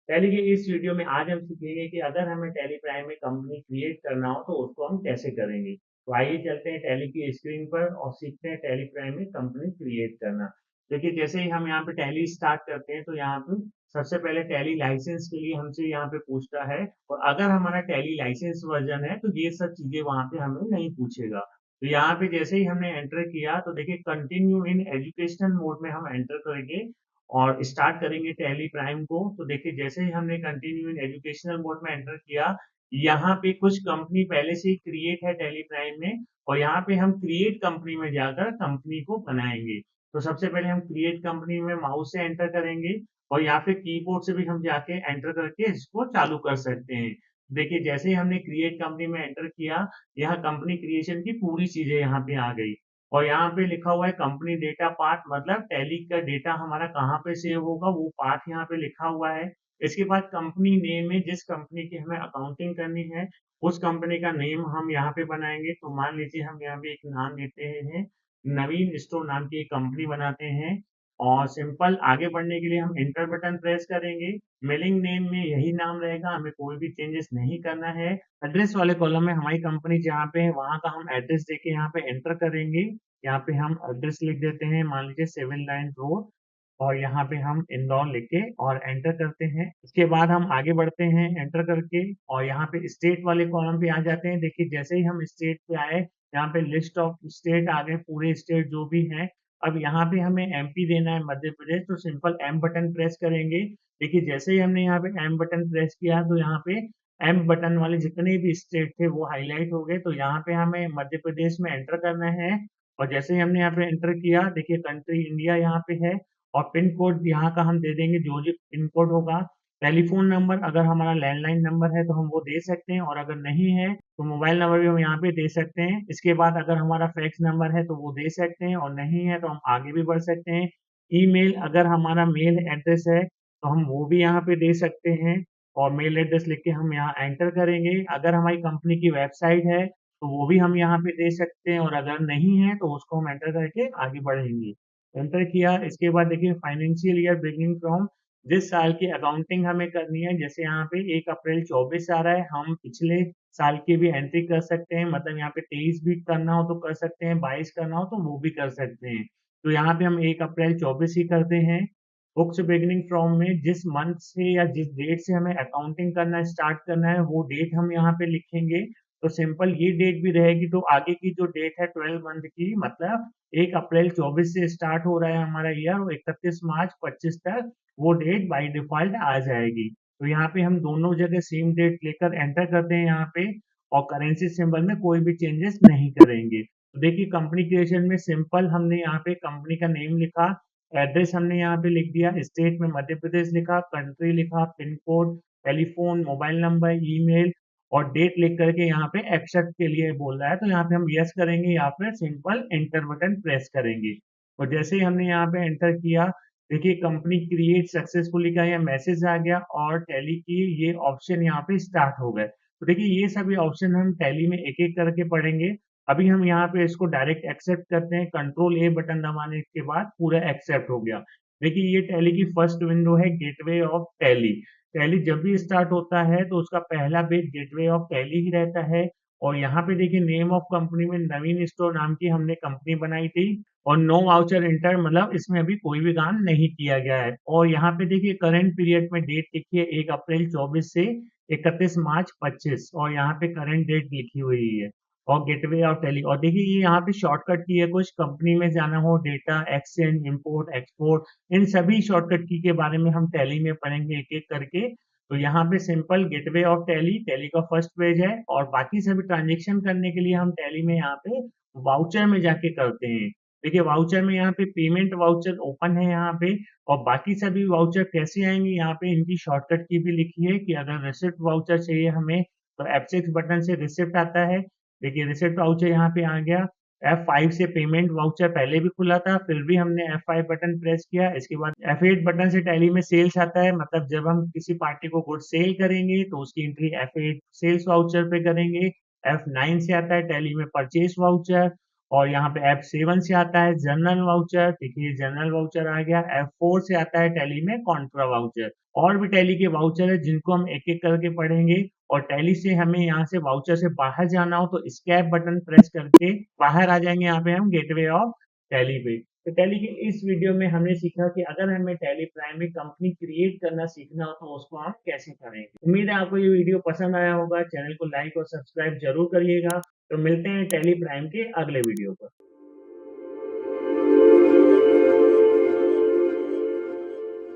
Tally के इस video में आज हम सीखेंगे कि अगर हमें टैली प्राइम में कंपनी क्रिएट करना हो तो उसको हम कैसे करेंगे। तो आइए चलते हैं टैली की स्क्रीन पर और सीखते हैं टैली प्राइम में कंपनी क्रिएट करना। देखिए जैसे ही हम यहाँ पे टैली स्टार्ट करते हैं तो यहाँ पे सबसे पहले टैली लाइसेंस के लिए हमसे यहाँ पे पूछता है, और अगर हमारा टैली लाइसेंस वर्जन है तो ये सब चीजें वहाँ पे हमें नहीं पूछेगा। तो यहाँ पे जैसे ही हमने एंटर किया तो देखिए कंटिन्यू इन एजुकेशनल मोड में हम एंटर करेंगे और स्टार्ट करेंगे टैली प्राइम को। तो देखिए जैसे ही हमने कंटिन्यू इन एजुकेशनल मोड में एंटर किया, यहाँ पे कुछ कंपनी पहले से ही क्रिएट है टैली प्राइम में, और यहाँ पे हम क्रिएट कंपनी में जाकर कंपनी को बनाएंगे। तो सबसे पहले हम क्रिएट कंपनी में माउस से एंटर करेंगे, और या फिर कीबोर्ड से भी हम जाके एंटर करके इसको चालू कर सकते हैं। देखिए जैसे ही हमने क्रिएट कंपनी में एंटर किया, यहाँ कंपनी क्रिएशन की पूरी चीजें यहाँ पे आ गई, और यहाँ पे लिखा हुआ है कंपनी डेटा पाथ, मतलब टैली का डेटा हमारा कहाँ पे सेव होगा वो पाथ यहाँ पे लिखा हुआ है। इसके बाद कंपनी नेम में जिस कंपनी की हमें अकाउंटिंग करनी है उस कंपनी का नेम हम यहाँ पे बनाएंगे। तो मान लीजिए हम यहाँ पे एक नाम देते हैं, नवीन स्टोर नाम की एक कंपनी बनाते हैं, और सिंपल आगे बढ़ने के लिए हम इंटर बटन प्रेस करेंगे। मेलिंग नेम में यही नाम रहेगा, हमें कोई भी चेंजेस नहीं करना है। एड्रेस वाले कॉलम में हमारी कंपनी जहाँ पे है वहाँ का हम एड्रेस देके यहाँ पे एंटर करेंगे। यहाँ पे हम एड्रेस लिख देते हैं, मान लीजिए 7 लाइन रोड, और यहाँ पे हम इंदौर लिख के और एंटर करते हैं। इसके बाद हम आगे बढ़ते हैं एंटर करके, और यहाँ पे स्टेट वाले कॉलम पे आ जाते हैं। देखिए जैसे ही हम स्टेट पे आए, यहाँ पे लिस्ट ऑफ स्टेट आ गए, पूरे स्टेट जो भी हैं। अब यहाँ पे हमें एमपी देना है, मध्य प्रदेश, तो सिंपल एम बटन प्रेस करेंगे। देखिए जैसे ही हमने यहाँ पे एम बटन प्रेस किया तो यहाँ पे एम बटन वाले जितने भी स्टेट थे वो हाईलाइट हो गए। तो यहाँ पे हमें मध्य प्रदेश में एंटर करना है, और जैसे ही हमने यहाँ पे एंटर किया, देखिए कंट्री इंडिया यहाँ पे है, और पिन कोड यहाँ का हम दे देंगे जो जो पिन कोड होगा। टेलीफोन नंबर अगर हमारा लैंडलाइन नंबर है तो हम वो दे सकते हैं, और अगर नहीं है तो मोबाइल नंबर भी हम यहाँ पे दे सकते हैं। इसके बाद अगर हमारा फैक्स नंबर है तो वो दे सकते हैं, और नहीं है तो हम आगे भी बढ़ सकते हैं। ईमेल अगर हमारा मेल एड्रेस है तो हम वो भी यहाँ पे दे सकते हैं, और मेल एड्रेस लिख के हम यहाँ एंटर करेंगे। अगर हमारी कंपनी की वेबसाइट है तो वो भी हम यहाँ पे दे सकते हैं, और अगर नहीं है तो उसको हम एंटर करके आगे बढ़ेंगे। एंटर किया, इसके बाद देखिए फाइनेंशियल ईयर बिगिनिंग फ्रॉम, जिस साल की अकाउंटिंग हमें करनी है, जैसे यहाँ पे 1 अप्रैल 24 आ रहा है, हम पिछले साल की भी एंट्री कर सकते हैं, मतलब यहाँ पे 23 भी करना हो तो कर सकते हैं, 22 करना हो तो वो भी कर सकते हैं। तो यहाँ पे हम 1 अप्रैल 24 ही करते हैं। बुक्स बिगिनिंग फ्रॉम में जिस मंथ से या जिस डेट से हमें अकाउंटिंग करना स्टार्ट करना है वो डेट हम यहाँ पे लिखेंगे। तो सिंपल ये डेट भी रहेगी, तो आगे की जो डेट है 12 मंथ की, मतलब 1 अप्रैल 24 से स्टार्ट हो रहा है हमारा ईयर, और 31 मार्च 25 तक वो डेट बाय डिफॉल्ट आ जाएगी। तो यहाँ पे हम दोनों जगह सेम डेट लेकर एंटर करते हैं यहाँ पे, और करेंसी सिंबल में कोई भी चेंजेस नहीं करेंगे। तो देखिए कंपनी क्रिएशन में सिंपल हमने यहाँ पे कंपनी का नेम लिखा, एड्रेस हमने यहाँ पे लिख दिया, स्टेट में मध्य प्रदेश लिखा, कंट्री लिखा, pin code, telephone, mobile number, email, और डेट लिख करके यहाँ पे एक्सेप्ट के लिए बोल रहा है, तो यहाँ पे हम यस करेंगे, या फिर सिंपल एंटर बटन प्रेस करेंगे। और जैसे ही हमने यहाँ पे एंटर किया, देखिए कंपनी क्रिएट सक्सेसफुली का यह मैसेज आ गया, और टैली की ये ऑप्शन यहाँ पे स्टार्ट हो गए। तो देखिए ये सभी ऑप्शन हम टैली में एक एक करके पढ़ेंगे। अभी हम यहाँ पे इसको डायरेक्ट एक्सेप्ट करते हैं, कंट्रोल ए बटन दबाने के बाद पूरा एक्सेप्ट हो गया। देखिए ये टैली की फर्स्ट विंडो है, गेटवे ऑफ टैली। टैली जब भी स्टार्ट होता है तो उसका पहला पेज गेटवे ऑफ टैली ही रहता है। और यहाँ पे देखिए नेम ऑफ कंपनी में नवीन स्टोर नाम की हमने कंपनी बनाई थी, और नो वाउचर इंटर, मतलब इसमें अभी कोई भी काम नहीं किया गया है। और यहाँ पे देखिए करंट पीरियड में डेट लिखी है 1 अप्रैल 24 से 31 मार्च 25, और यहाँ पे करंट डेट लिखी हुई है, और गेटवे और टेली। और देखिए ये यहाँ पे शॉर्टकट की है, कुछ कंपनी में जाना हो, डेटा एक्सचेंज, इंपोर्ट एक्सपोर्ट, इन सभी शॉर्टकट की के बारे में हम टैली में पढ़ेंगे एक एक करके। तो यहाँ पे simple gateway of tally, tally का फर्स्ट पेज है, और बाकी सभी ट्रांजेक्शन करने के लिए हम टैली में यहाँ पे वाउचर में जाके करते हैं। देखिए वाउचर में यहाँ पे पेमेंट वाउचर ओपन है यहाँ पे, और बाकी सभी वाउचर कैसे आएंगे यहाँ पे इनकी शॉर्टकट की भी लिखी है, कि अगर रिसिप्ट वाउचर चाहिए हमें तो F6 बटन से रिसिप्ट आता है। देखिए रिसिप्ट वाउचर यहाँ पे आ गया। F5 से पेमेंट वाउचर पहले भी खुला था, फिर भी हमने F5 बटन प्रेस किया। इसके बाद F8 बटन से टैली में सेल्स आता है, मतलब जब हम किसी पार्टी को गुड सेल करेंगे तो उसकी एंट्री F8 सेल्स वाउचर पे करेंगे। F9 से आता है टैली में परचेस वाउचर, और यहाँ पे F7 से आता है जनरल वाउचर। देखिए जनरल वाउचर आ गया। F4 से आता है टैली में कॉन्ट्रा वाउचर। और भी टैली के वाउचर है जिनको हम एक एक करके पढ़ेंगे। और टैली से हमें यहाँ से वाउचर से बाहर जाना हो तो स्केप बटन प्रेस करके बाहर आ जाएंगे। यहाँ पे हम गेटवे ऑफ टैली पे। तो टैली के इस वीडियो में हमने सीखा कि अगर हमें टैली प्राइम में कंपनी क्रिएट करना सीखना हो तो उसको हम कैसे करेंगे। उम्मीद है आपको ये वीडियो पसंद आया होगा। चैनल को लाइक और सब्सक्राइब जरूर करिएगा। तो मिलते हैं टैली प्राइम के अगले वीडियो पर।